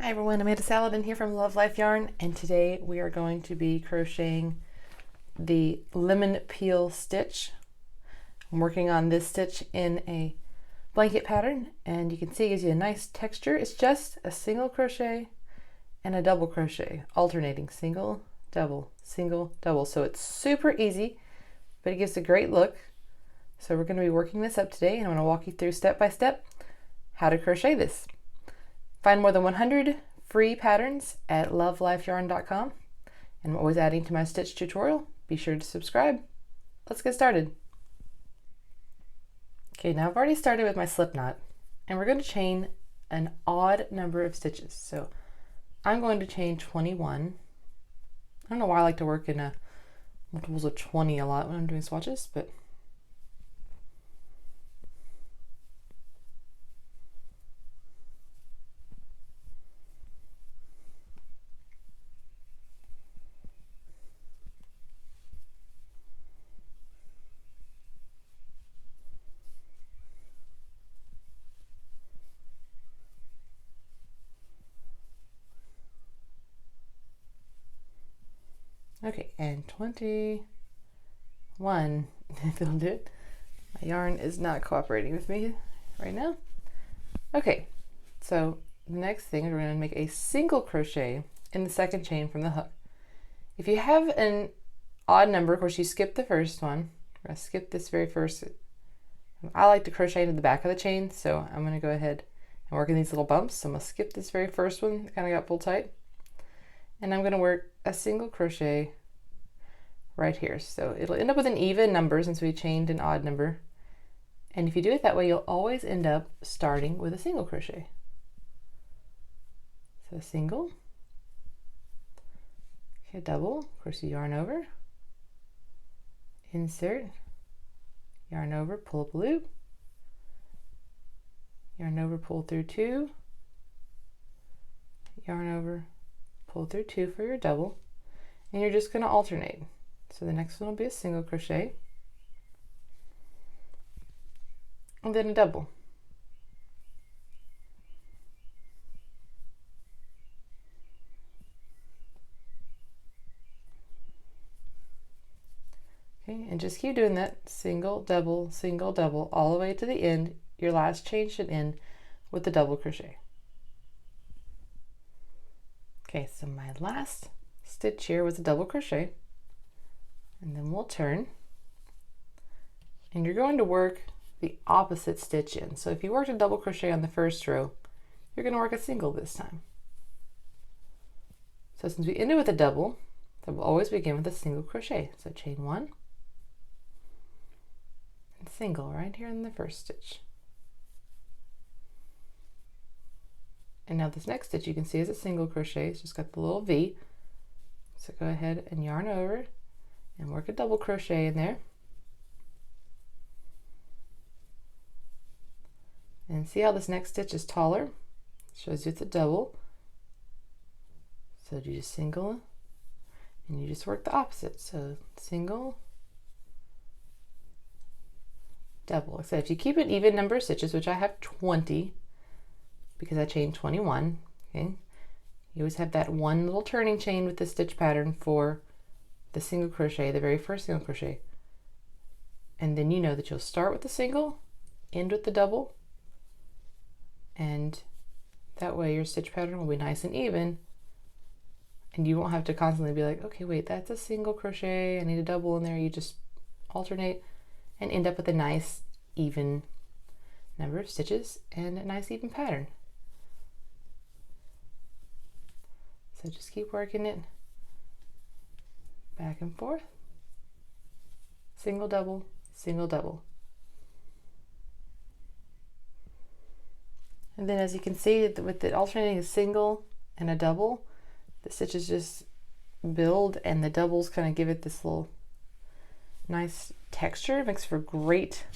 Hi everyone, I made a Saladin here from Love Life Yarn, and today we are going to be crocheting the lemon peel stitch. I'm working on this stitch in a blanket pattern, and you can see it gives you a nice texture. It's just a single crochet and a double crochet, alternating single, double, single, double. So it's super easy, but it gives a great look. So we're going to be working this up today, and I'm going to walk you through step by step how to crochet this. Find more than 100 free patterns at love.life.yarn.com, and I'm always adding to my stitch tutorial. Be sure to subscribe. Let's get started. Okay, now I've already started with my slip knot, and we're going to chain an odd number of stitches. So I'm going to chain 21. I don't know why I like to work in multiples of 20 a lot when I'm doing swatches, but okay, and 21. That'll do it. My yarn is not cooperating with me right now. Okay, so the next thing is we're going to make a single crochet in the second chain from the hook. If you have an odd number, of course you skip the first one. We're going to skip this very first. I like to crochet into the back of the chain, so I'm going to go ahead and work in these little bumps. So I'm going to skip this very first one that kind of got pulled tight. And I'm going to work a single crochet right here. So it'll end up with an even number since we chained an odd number. And if you do it that way, you'll always end up starting with a single crochet. So a single, okay, double, of course you yarn over, insert, yarn over, pull up a loop, yarn over, pull through two, yarn over, pull through two for your double, and you're just going to alternate. So the next one will be a single crochet, and then a double. Okay, and just keep doing that, single, double, all the way to the end. Your last chain should end with the double crochet. Okay, so my last stitch here was a double crochet, and then we'll turn, and you're going to work the opposite stitch in. So if you worked a double crochet on the first row, you're going to work a single this time. So since we ended with a double, then we'll always begin with a single crochet. So chain one, and single right here in the first stitch. And now this next stitch you can see is a single crochet. It's just got the little V. So go ahead and yarn over and work a double crochet in there. And see how this next stitch is taller? It shows you it's a double. So you just single and you just work the opposite. So single, double. So if you keep an even number of stitches, which I have 20, because I chained 21, okay? You always have that one little turning chain with the stitch pattern for the single crochet, the very first single crochet. And then you know that you'll start with the single, end with the double, and that way your stitch pattern will be nice and even, and you won't have to constantly be like, okay, wait, that's a single crochet, I need a double in there. You just alternate and end up with a nice even number of stitches and a nice even pattern. So just keep working it back and forth, single, double, single, double. And then as you can see, with the alternating a single and a double, the stitches just build, and the doubles kind of give it this little nice texture. It makes for great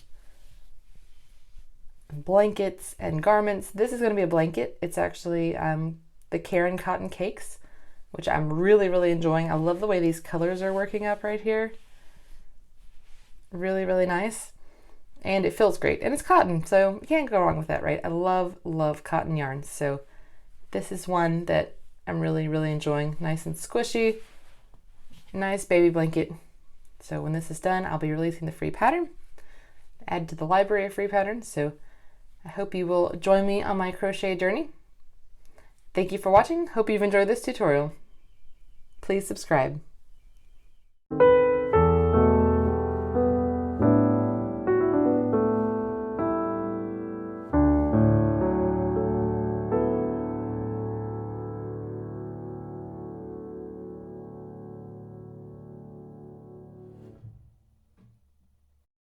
blankets and garments. This is going to be a blanket. It's actually the Karen Cotton Cakes, which I'm really enjoying. I love the way these colors are working up right here. Really nice. And it feels great, and it's cotton, so you can't go wrong with that, right? I love cotton yarns. So This is one that I'm really enjoying. Nice and squishy, nice baby blanket. So when this is done, I'll be releasing the free pattern, add to the library of free patterns. So I hope you will join me on my crochet journey. Thank you for watching. Hope you've enjoyed this tutorial. Please subscribe.